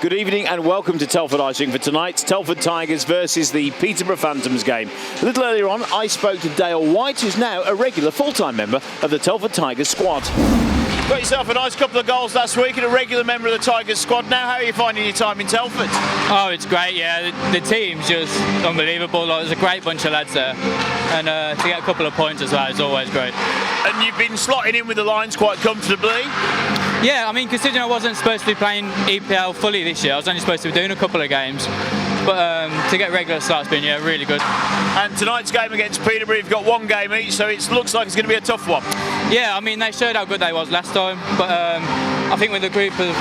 Good evening and welcome to Telford Icing for tonight's Telford Tigers versus the Peterborough Phantoms game. A little earlier on, I spoke to Dale White, who's now a regular full-time member of the Telford Tigers squad. Got yourself a nice couple of goals last week and a regular member of the Tigers squad. Now, how are you finding your time in Telford? Oh, it's great, yeah. The team's just unbelievable. Like, there's a great bunch of lads there. And to get a couple of points as well is always great. And you've been slotting in with the lines quite comfortably? Yeah, I mean, considering I wasn't supposed to be playing EPL fully this year, I was only supposed to be doing a couple of games. But to get regular start's been, yeah, really good. And tonight's game against Peterborough, you've got one game each, so it looks like it's going to be a tough one. Yeah, I mean, they showed how good they was last time, but I think with the group of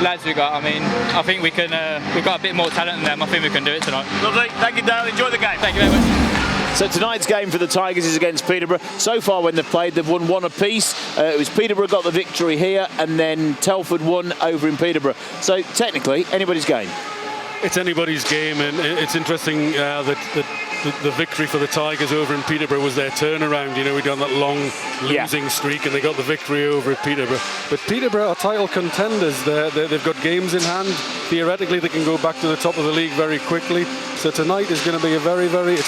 lads we got, I mean, I think we've got a bit more talent than them. I think we can do it tonight. Lovely. Thank you, Dale. Enjoy the game. Thank you very much. So tonight's game for the Tigers is against Peterborough. So far when they've played, they've won one apiece. It was Peterborough got the victory here, and then Telford won over in Peterborough. So technically, anybody's game. It's anybody's game, and it's interesting that the victory for the Tigers over in Peterborough was their turnaround. You know, we'd done that long losing streak, and they got the victory over at Peterborough. But Peterborough are title contenders. They've got games in hand. Theoretically, they can go back to the top of the league very quickly. So tonight is going to be it's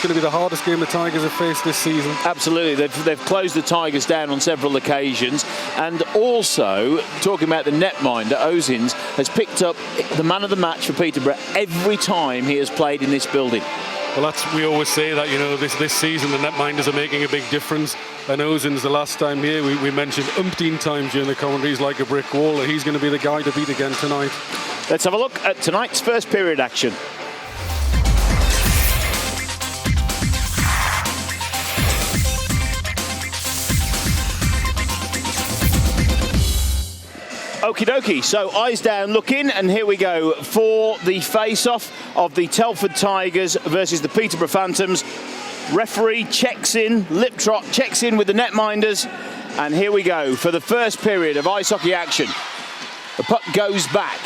going to be the hardest game the Tigers have faced this season. Absolutely, they've closed the Tigers down on several occasions, and also talking about the netminder, Ozins has picked up the man of the match for Peterborough every time he has played in this building. Well, we always say that, you know, this season the netminders are making a big difference. And Ozins, the last time here, we mentioned umpteen times during the commentary, he's like a brick wall. He's going to be the guy to beat again tonight. Let's have a look at tonight's first period action. Okie dokie, so eyes down looking, and here we go for the face-off of the Telford Tigers versus the Peterborough Phantoms. Referee checks in, lip trot checks in with the netminders, and here we go for the first period of ice hockey action. The puck goes back,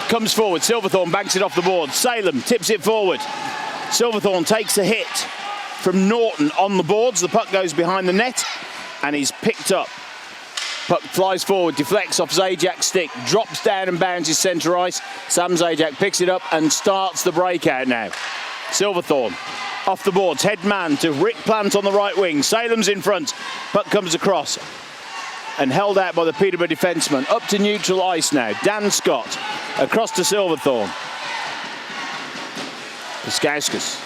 comes forward, Silverthorne banks it off the board, Salem tips it forward. Silverthorne takes a hit from Norton on the boards, the puck goes behind the net and is picked up. Puck flies forward, deflects off Zajak's stick, drops down and bounces centre ice. Sam Zajak picks it up and starts the breakout now. Silverthorne off the boards, head man to Rick Plant on the right wing. Salem's in front, puck comes across and held out by the Peterborough defenceman. Up to neutral ice now, Dan Scott across to Silverthorne. Paskauskas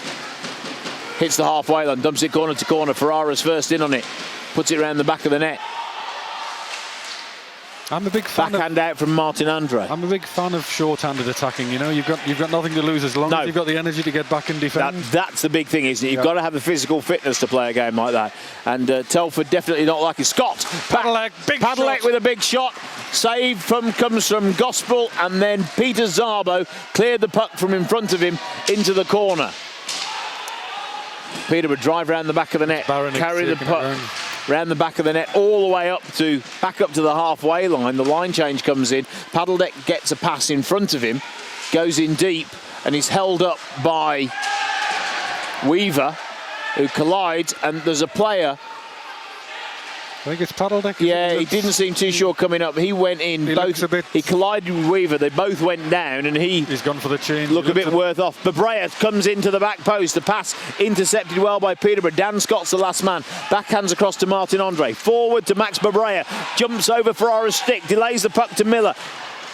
hits the halfway line, dumps it corner to corner. Ferrara's first in on it, puts it around the back of the net. I'm a big fan Backhand out from Martin Andre. I'm a big fan of short-handed attacking. You know, you've got nothing to lose as long as you've got the energy to get back and defend. That's the big thing, isn't it? You've got to have the physical fitness to play a game like that. And Telford definitely not like it. Scott, Padelek with a big shot. Save comes from Gospel, and then Peter Szabo cleared the puck from in front of him into the corner. Peter would drive around the back of the net, carry the puck round the back of the net all the way back up to the halfway line. The line change comes in. Padelek gets a pass in front of him, goes in deep, and he's held up by Weaver, who collides, and there's a player. I think it's Padelek. Yeah, he didn't seem too sure coming up. He went in. He collided with Weaver. They both went down, and he's gone for the change. Look a bit worth off. Babrea comes into the back post. The pass intercepted well by Peterborough. Dan Scott's the last man. Backhands across to Martin Andre. Forward to Max Babrea. Jumps over Ferrara's stick. Delays the puck to Miller.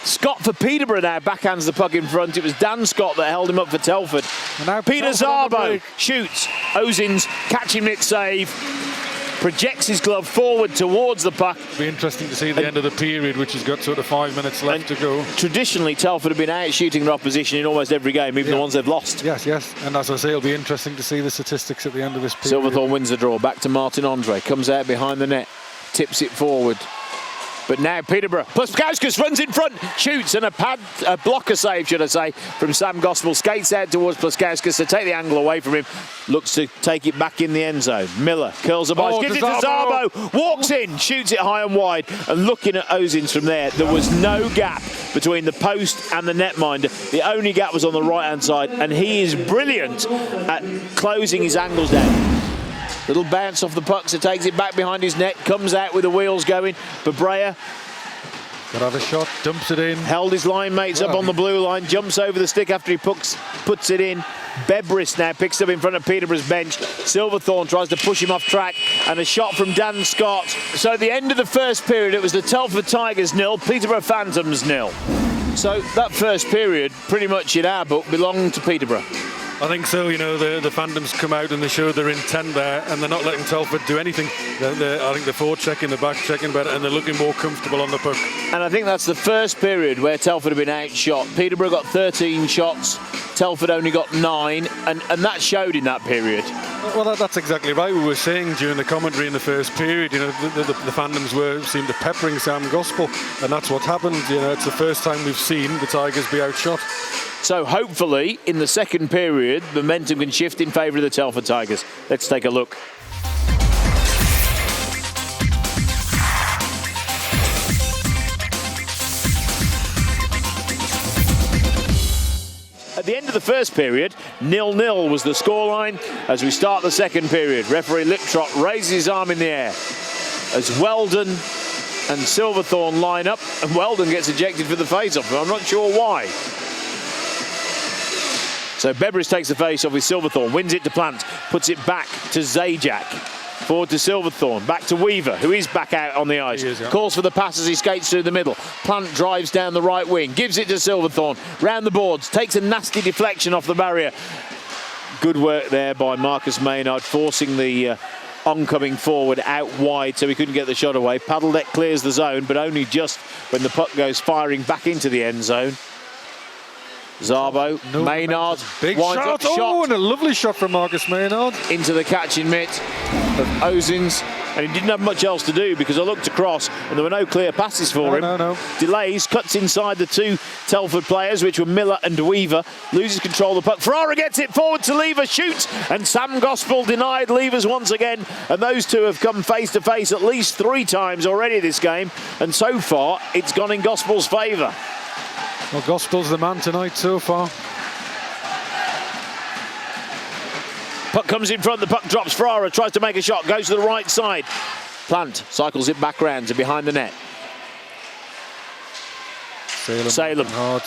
Scott for Peterborough now backhands the puck in front. It was Dan Scott that held him up for Telford. Peter Szabo shoots. Ozins catching it, save. Projects his glove forward towards the puck. It'll be interesting to see the end of the period, which has got sort of 5 minutes left to go. Traditionally, Telford have been out shooting their opposition in almost every game, even the ones they've lost. Yes. And as I say, it'll be interesting to see the statistics at the end of this period. Silverthorne wins the draw. Back to Martin Andre. Comes out behind the net. Tips it forward. But now Peterborough. Paskauskas runs in front, shoots, and a blocker save, should I say, from Sam Gospel. Skates out towards Paskauskas to take the angle away from him. Looks to take it back in the end zone. Miller curls the ball, gives it to Szabo, walks in, shoots it high and wide. And looking at Ozins from there was no gap between the post and the netminder. The only gap was on the right-hand side, and he is brilliant at closing his angles down. Little bounce off the puck, so takes it back behind his net, comes out with the wheels going. Bebrea Got to have a shot, dumps it in. held his line mates up on the blue line, jumps over the stick after he puts it in. Bebris now picks up in front of Peterborough's bench. Silverthorne tries to push him off track, and a shot from Dan Scott. So at the end of the first period, it was the Telford Tigers 0, Peterborough Phantoms 0. So that first period, pretty much in our book, belonged to Peterborough. I think so. You know, the Phantoms come out and they show their intent there, and they're not letting Telford do anything. I think they're forward checking, the back checking better, and they're looking more comfortable on the puck. And I think that's the first period where Telford have been outshot. Peterborough got 13 shots, Telford only got 9, and that showed in that period. Well, that's exactly right. We were saying during the commentary in the first period, you know, the Phantoms seemed to peppering Sam Gospel, and that's what happened. You know, it's the first time we've seen the Tigers be outshot. So hopefully, in the second period, momentum can shift in favour of the Telford Tigers. Let's take a look. At the end of the first period, 0-0 was the scoreline. As we start the second period, referee Liptrot raises his arm in the air as Weldon and Silverthorne line up, and Weldon gets ejected for the face-off. I'm not sure why. So Bebris takes the face-off with Silverthorne, wins it to Plant, puts it back to Zajac. Forward to Silverthorne, back to Weaver, who is back out on the ice. Calls for the pass as he skates through the middle. Plant drives down the right wing, gives it to Silverthorne, round the boards, takes a nasty deflection off the barrier. Good work there by Marcus Maynard, forcing the oncoming forward out wide so he couldn't get the shot away. Paddledeck clears the zone, but only just when the puck goes firing back into the end zone. Zarbo, Maynard, big shot. Oh, and a lovely shot from Marcus Maynard. Into the catching mitt of Ozins, and he didn't have much else to do because I looked across and there were no clear passes for him. No. Delays, cuts inside the two Telford players, which were Miller and Weaver, loses control of the puck. Ferrara gets it forward to Lever, shoots, and Sam Gospel denied Levers once again, and those two have come face to face at least 3 times already this game, and so far it's gone in Gospel's favour. Well, Gospel's the man tonight so far. Puck comes in front, the puck drops. Ferrara tries to make a shot, goes to the right side. Plant cycles it back round to behind the net. Salem. Hard.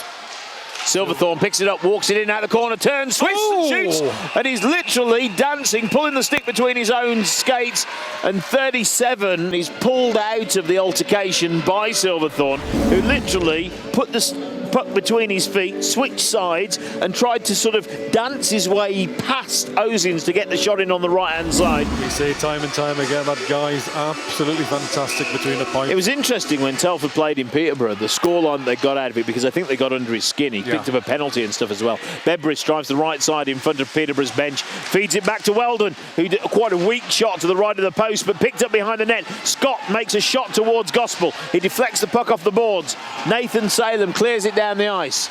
Silverthorne picks it up, walks it in out the corner, turns, twists and shoots, and he's literally dancing, pulling the stick between his own skates, and 37, he's pulled out of the altercation by Silverthorne, who literally put the puck between his feet, switched sides, and tried to sort of dance his way past Ozins to get the shot in on the right-hand side. You see time and time again, that guy's absolutely fantastic between the pipes. It was interesting when Telford played in Peterborough, the scoreline they got out of it, because I think they got under his skin. He picked up a penalty and stuff as well. Bebris drives the right side in front of Peterborough's bench, feeds it back to Weldon, who did quite a weak shot to the right of the post, but picked up behind the net. Scott makes a shot towards Gospel. He deflects the puck off the boards. Nathan Salem clears it down the ice.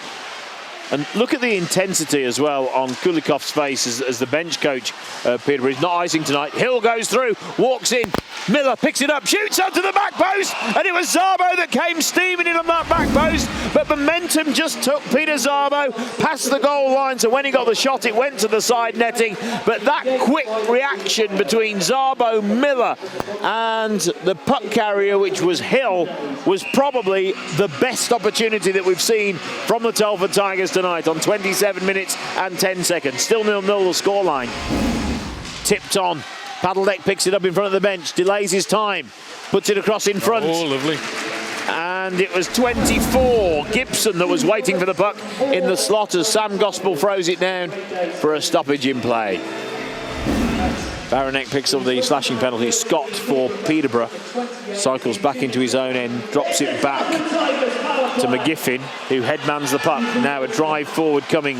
And look at the intensity as well on Kulikoff's face as the bench coach, Peterborough. He's not icing tonight. Hill goes through, walks in. Miller picks it up, shoots onto the back post, and it was Zarbo that came steaming in on that back post, but momentum just took Peter Zarbo past the goal line, so when he got the shot it went to the side netting, but that quick reaction between Zarbo, Miller and the puck carrier, which was Hill, was probably the best opportunity that we've seen from the Telford Tigers tonight on 27 minutes and 10 seconds. Still 0-0 the scoreline. Tipped on. Paddledeck picks it up in front of the bench, delays his time, puts it across in front. Oh, lovely. And it was 24, Gibson, that was waiting for the puck in the slot as Sam Gospel throws it down for a stoppage in play. Baranek picks up the slashing penalty. Scott for Peterborough cycles back into his own end, drops it back to McGiffin, who headmans the puck. Now a drive forward coming.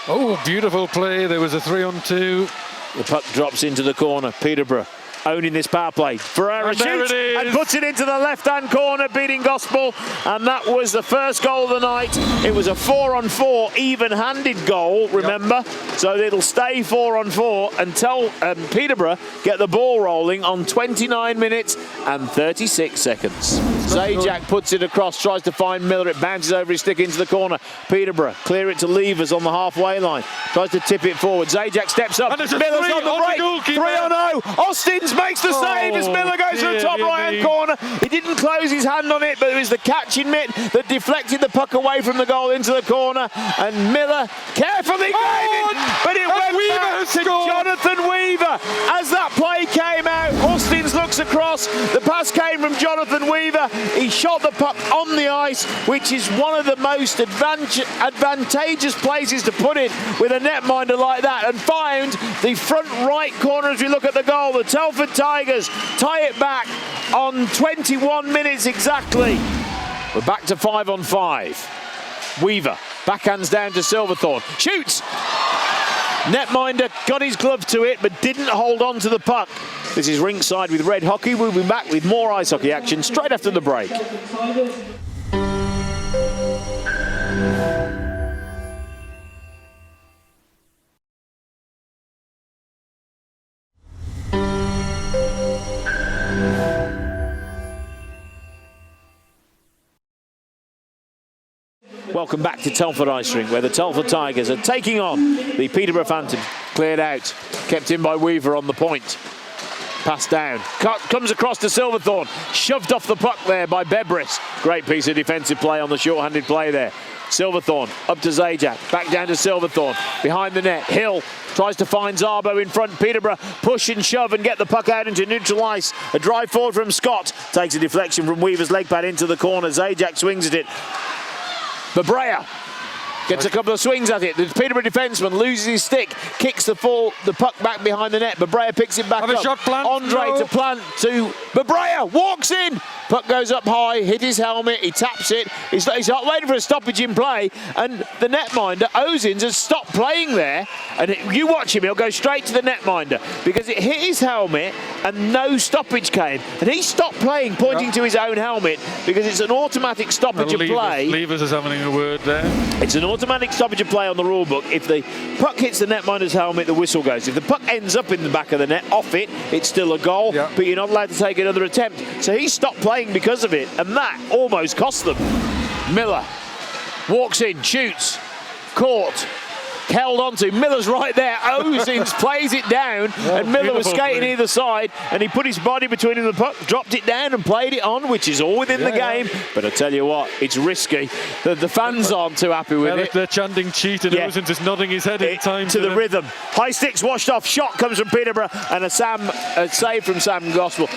Oh, beautiful play. There was a 3-on-2. The puck drops into the corner. Peterborough owning this power play. Ferrara shoots and puts it into the left-hand corner, beating Gospel. And that was the first goal of the night. It was a 4-on-4 even-handed goal, remember? So it'll stay 4-on-4 until Peterborough get the ball rolling on 29 minutes and 36 seconds. Zajac puts it across, tries to find Miller. It bounces over his stick into the corner. Peterborough clear it to Levers on the halfway line. Tries to tip it forward. Zajac steps up. Miller's on the break. 3 no! Austins makes the save as Miller goes to the top right-hand corner. He didn't close his hand on it, but it was the catching mitt that deflected the puck away from the goal into the corner. And Miller carefully gave it, but it went back to Jonathan Weaver. As that play came out, Austins looks across. The pass came from Jonathan Weaver. He shot the puck on the ice, which is one of the most advantageous places to put it with a netminder like that, and found the front right corner as we look at the goal. The Telford Tigers tie it back on 21 minutes exactly. We're back to 5-on-5. Weaver backhands down to Silverthorne. Shoots! Netminder got his glove to it, but didn't hold on to the puck. This is Rinkside with Red Hockey. We'll be back with more ice hockey action straight after the break. Welcome back to Telford Ice Rink, where the Telford Tigers are taking on the Peterborough Phantoms. Cleared out, kept in by Weaver on the point. Pass down, comes across to Silverthorne, shoved off the puck there by Bebris. Great piece of defensive play on the short-handed play there. Silverthorne up to Zajac, back down to Silverthorne, behind the net. Hill tries to find Szabo in front. Peterborough push and shove and get the puck out into neutral ice. A drive forward from Scott, takes a deflection from Weaver's leg pad into the corner. Zajac swings at it. Bebrea gets a couple of swings at it. The Peterborough defenseman loses his stick, kicks the puck back behind the net. Bebrea picks it back up. Shot, Plant. Andre to Plant to Bebrea, walks in. Puck goes up high, hit his helmet, he taps it. He's not waiting for a stoppage in play, and the netminder, Ozins, has stopped playing there. And you watch him, he'll go straight to the netminder because it hit his helmet and no stoppage came. And he stopped playing, pointing to his own helmet, because it's an automatic stoppage of play. Levers is having a word there. It's an automatic stoppage of play on the rule book. If the puck hits the netminder's helmet, the whistle goes. If the puck ends up in the back of the net, off it, it's still a goal, but you're not allowed to take another attempt. So he stopped playing because of it, and that almost cost them. Miller walks in, shoots, caught, held onto. Miller's right there. Ozins plays it down, and Miller was skating either side, and he put his body between him and the puck, dropped it down and played it on, which is all within the game. But I tell you what, it's risky. The fans aren't too happy with it. They're chanting cheat, and Ozins is nodding his head in time to the rhythm. High sticks washed off, shot comes from Peterborough, and a save from Sam Gospel.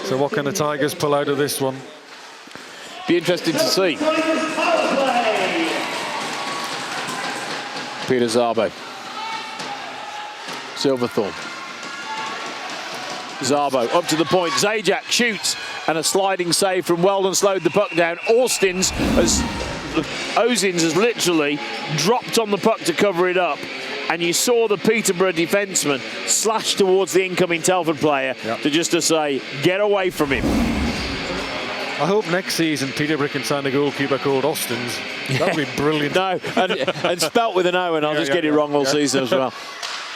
So what can the Tigers pull out of this one? Be interesting to see. Peter Szabo. Silverthorne. Szabo up to the point. Zajac shoots, and a sliding save from Weldon slowed the puck down. Ozins has literally dropped on the puck to cover it up. And you saw the Peterborough defenseman slash towards the incoming Telford player to say, get away from him. I hope next season Peterborough can sign a goalkeeper called Austins. That would be brilliant. No, and spelt with an O, and I'll just get it wrong all season as well.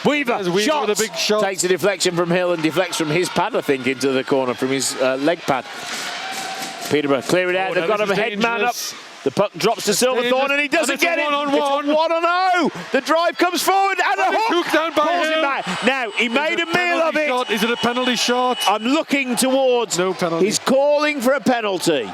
Weaver shot, with a big shot. Takes a deflection from Hill and deflects from his pad, I think, into the corner from his leg pad. Peterborough clear it out. They've got a head man up. The puck drops to Silverthorne, and he doesn't get it. One-on-one. It's a 1-on-0. The drive comes forward, and a hook. Down by Hill. Now, he made a meal of it. Shot? Is it a penalty shot? I'm looking towards. No penalty. He's calling for a penalty.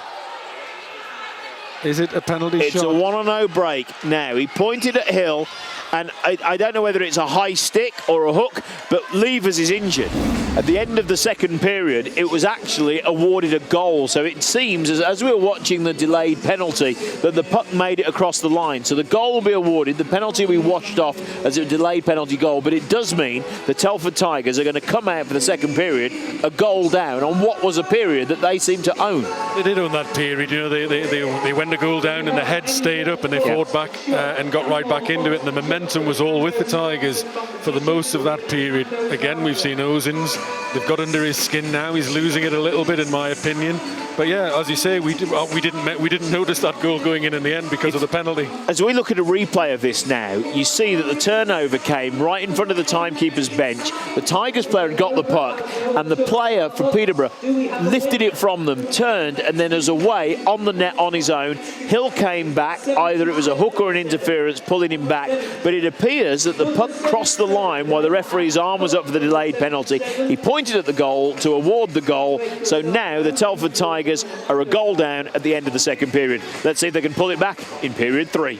Is it a penalty shot? It's a 1-on-0 break. Now, he pointed at Hill, and I don't know whether it's a high stick or a hook, but Levers is injured. At the end of the second period, it was actually awarded a goal. So it seems, as we were watching the delayed penalty, that the puck made it across the line. So the goal will be awarded. The penalty will be washed off as a delayed penalty goal. But it does mean the Telford Tigers are going to come out for the second period a goal down on what was a period that they seem to own. They did own that period. You know, they went a goal down and the head stayed up and they fought back and got right back into it. And the momentum was all with the Tigers for the most of that period. Again, we've seen Ozins. They've got under his skin now. He's losing it a little bit, in my opinion. But yeah, as you say, we didn't notice that goal going in the end because of the penalty. As we look at a replay of this now, you see that the turnover came right in front of the timekeeper's bench. The Tigers player had got the puck, and the player from Peterborough lifted it from them, turned, and then as away on the net on his own, Hill came back. Either it was a hook or an interference pulling him back, but it appears that the puck crossed the line while the referee's arm was up for the delayed penalty. He pointed at the goal to award the goal, so now the Telford Tigers are a goal down at the end of the second period. Let's see if they can pull it back in period 3.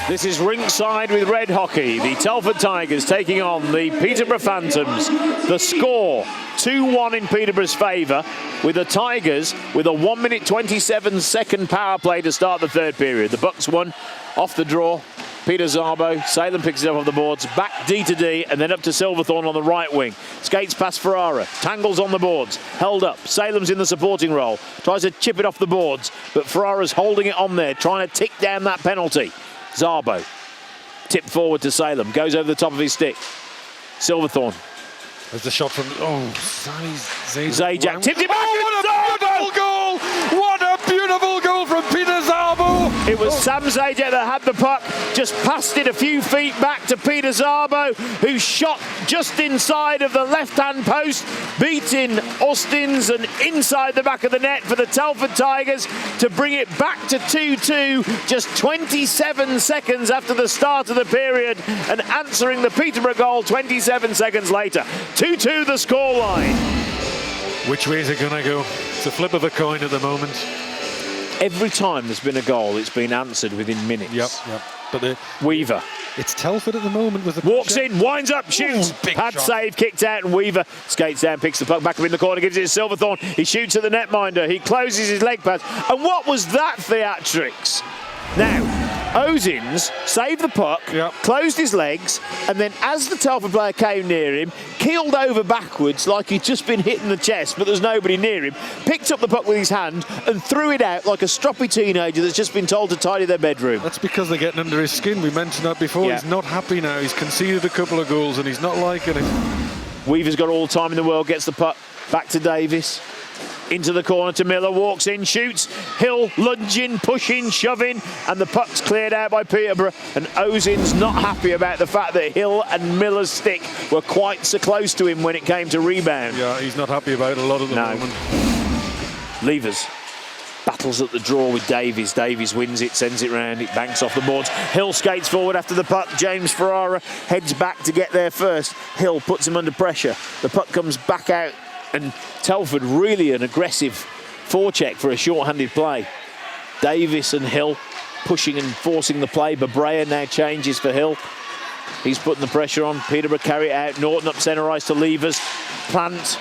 This is Rinkside with red hockey. The Telford Tigers taking on the Peterborough Phantoms. The score, 2-1 in Peterborough's favour, with the Tigers with a 1 minute 27 second power play to start the third period. The Bucks won off the draw. Peter Zarbo, Salem picks it up off the boards, back D to D, and then up to Silverthorne on the right wing. Skates past Ferrara, tangles on the boards, held up. Salem's in the supporting role, tries to chip it off the boards, but Ferrara's holding it on there, trying to tick down that penalty. Zarbo, tipped forward to Salem, goes over the top of his stick. Silverthorne. There's the shot from, Zajac tipped it back. Oh, what a beautiful goal! What a beautiful goal from Peter Zarbo! It was Sam Zajac that had the puck, just passed it a few feet back to Peter Zarbo, who shot just inside of the left-hand post, beating Austins and inside the back of the net for the Telford Tigers to bring it back to 2-2 just 27 seconds after the start of the period, and answering the Peterborough goal 27 seconds later. 2-2 the scoreline. Which way is it going to go? It's a flip of a coin at the moment. Every time there's been a goal, it's been answered within minutes. Yep. But Weaver. It's Telford at the moment with the walks in, winds up, shoots. Pad save, kicked out, and Weaver skates down, picks the puck back up in the corner, gives it to Silverthorne. He shoots at the netminder. He closes his leg pads. And what was that theatrics? Now, Ozins saved the puck, closed his legs, and then as the Telford player came near him, keeled over backwards like he'd just been hit in the chest, but there's nobody near him, picked up the puck with his hand and threw it out like a stroppy teenager that's just been told to tidy their bedroom. That's because they're getting under his skin. We mentioned that before. Yeah. He's not happy now. He's conceded a couple of goals and he's not liking it. Weaver's got all the time in the world, gets the puck back to Davis. Into the corner to Miller, walks in, shoots. Hill lunging, pushing, shoving, and the puck's cleared out by Peterborough. And Ozin's not happy about the fact that Hill and Miller's stick were quite so close to him when it came to rebound. Yeah, he's not happy about it a lot at the moment. Levers battles at the draw with Davies. Davies wins it, sends it round, it banks off the boards. Hill skates forward after the puck. James Ferrara heads back to get there first. Hill puts him under pressure. The puck comes back out, and Telford really an aggressive forecheck for a short-handed play. Davis and Hill pushing and forcing the play. Babrea now changes for Hill. He's putting the pressure on. Peterborough carry it out. Norton up centre ice to Levers. Plant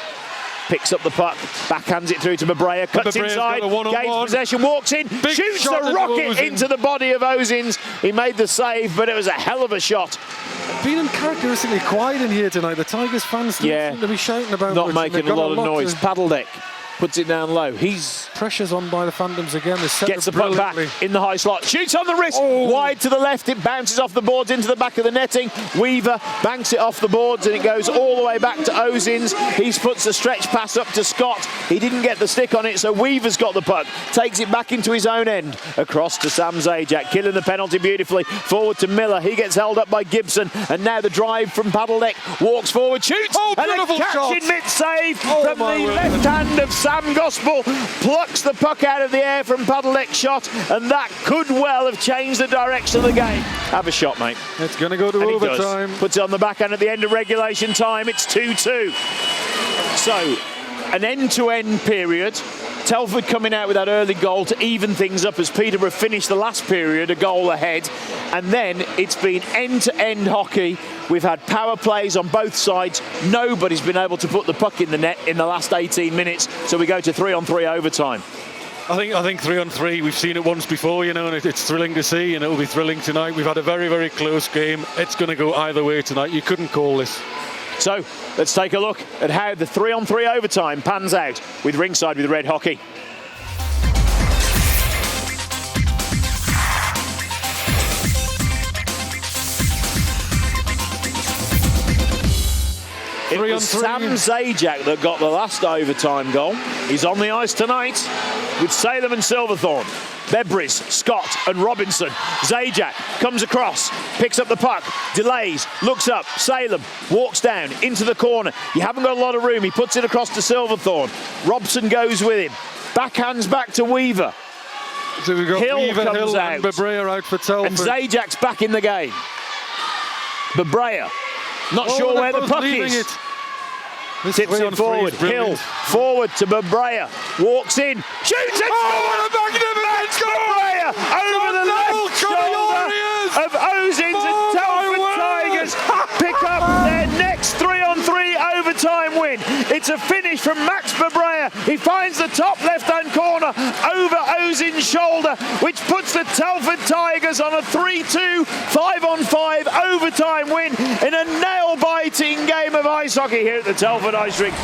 picks up the puck, backhands it through to Babrea, cuts inside, gains possession, walks in, shoots the rocket into the body of Ozins. He made the save, but it was a hell of a shot. Been uncharacteristically quiet in here tonight. The Tigers fans seem to be shouting about not making a lot of noise. Paddle deck puts it down low. Pressure's on by the Phantoms again. Gets the puck back in the high slot. Shoots on the wrist. Wide to the left. It bounces off the boards into the back of the netting. Weaver banks it off the boards and it goes all the way back to Ozins. He puts the stretch pass up to Scott. He didn't get the stick on it, so Weaver's got the puck. Takes it back into his own end. Across to Sam Zajac, killing the penalty beautifully. Forward to Miller. He gets held up by Gibson. And now the drive from Paddledeck. Walks forward, shoots. And a catch in mid-save from the left hand of Sam Gospel. Plucks the puck out of the air from Paddledeck's shot, and that could well have changed the direction of the game. Have a shot, mate. It's going to go to overtime. Puts it on the backhand at the end of regulation time. It's 2-2. So, an end-to-end period. Telford coming out with that early goal to even things up as Peterborough finished the last period a goal ahead. And then it's been end-to-end hockey. We've had power plays on both sides. Nobody's been able to put the puck in the net in the last 18 minutes. So we go to 3-on-3 overtime. I think 3-on-3, we've seen it once before, you know, and it's thrilling to see, and it'll be thrilling tonight. We've had a very, very close game. It's going to go either way tonight. You couldn't call this. So let's take a look at how the 3-on-3 overtime pans out with Rinkside with red hockey. It was Sam Zajac that got the last overtime goal. He's on the ice tonight with Salem and Silverthorne. Bebris, Scott and Robinson. Zajac comes across, picks up the puck, delays, looks up, Salem walks down into the corner. You haven't got a lot of room. He puts it across to Silverthorne. Robson goes with him. Backhands back to Weaver. So we've got Hill Weaver, comes Hill out. and Bebrea out for Telford. And Zajac's back in the game. Bebrea, not sure where the puck is. Tips it forward. Hill forward to Bebrea. Walks in. Shoots it. Oh, what a magnificent Bebrea over the left shoulder of Ozins, and Telford Tigers pick up their next 3-on-3 overtime win. It's a finish from Max Bebrea. He finds the top left-hand corner over Ozins' shoulder, which puts the Telford Tigers on a 3-2 5-on-5 overtime win in a nail-biting game of ice hockey here at the Telford Ice Rink.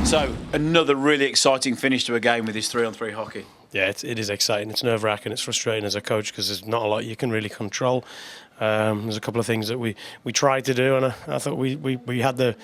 So, another really exciting finish to a game with this 3-on-3 hockey. Yeah, it is exciting. It's nerve-wracking. It's frustrating as a coach because there's not a lot you can really control. There's a couple of things that we tried to do, and I thought we had the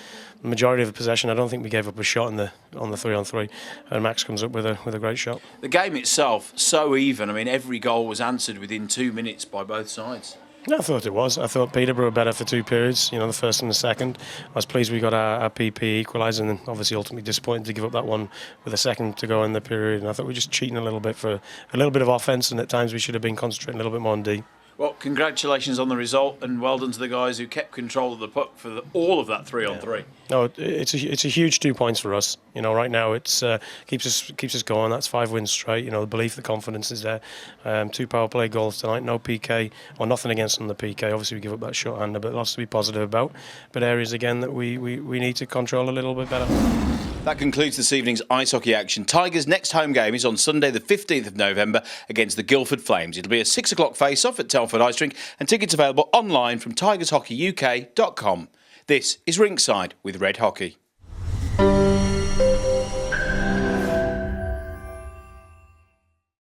majority of the possession. I don't think we gave up a shot on the 3-on-3, and Max comes up with a great shot. The game itself, so even. I mean, every goal was answered within 2 minutes by both sides. Yeah, I thought it was. I thought Peterborough were better for two periods, the first and the second. I was pleased we got our PP equalised, and obviously ultimately disappointed to give up that one with a second to go in the period. And I thought we were just cheating a little bit for a little bit of offence, and at times we should have been concentrating a little bit more on D. Well, congratulations on the result, and well done to the guys who kept control of the puck for all of that 3-on-3. Yeah. No, it's a huge 2 points for us. Right now it's keeps us going. That's 5 wins straight. The belief, the confidence is there. 2 power play goals tonight. No PK or nothing against them. The PK. Obviously we give up that shorthander, but lots to be positive about. But areas again that we need to control a little bit better. That concludes this evening's ice hockey action. Tigers' next home game is on Sunday the 15th of November against the Guildford Flames. It'll be a 6 o'clock face-off at Telford Ice Rink, and tickets available online from tigershockeyuk.com. This is Rinkside with Red Hockey.